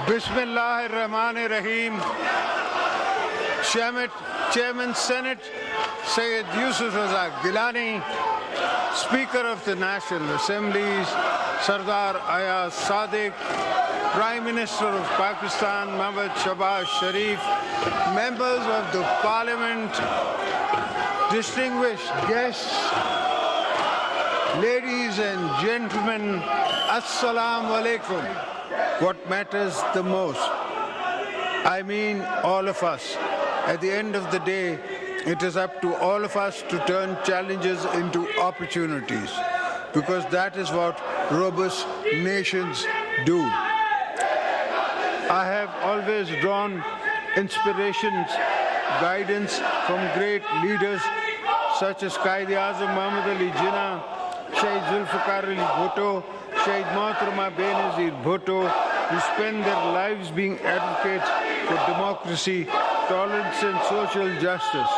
Bismillahir-Rahmanir-Rahim. Chairman Senate Syed Yusuf Razak Gilani, Speaker of the National Assemblies Sardar Ayaz Sadiq, Prime Minister of Pakistan Mehbooba Shahbaz Sharif, members of the Parliament, distinguished guests, ladies and gentlemen, Assalamu alaikum. What matters the most? I mean all of us. At the end of the day, it is up to all of us to turn challenges into opportunities, because that is what robust nations do. I have always drawn inspirations, guidance from great leaders such as Quaid-e-Azam Muhammad Ali Jinnah, Shahid Zulfikar Ali Bhutto, Shahid Mohtarama Benazir Bhutto, who spend their lives being advocates for democracy, tolerance and social justice.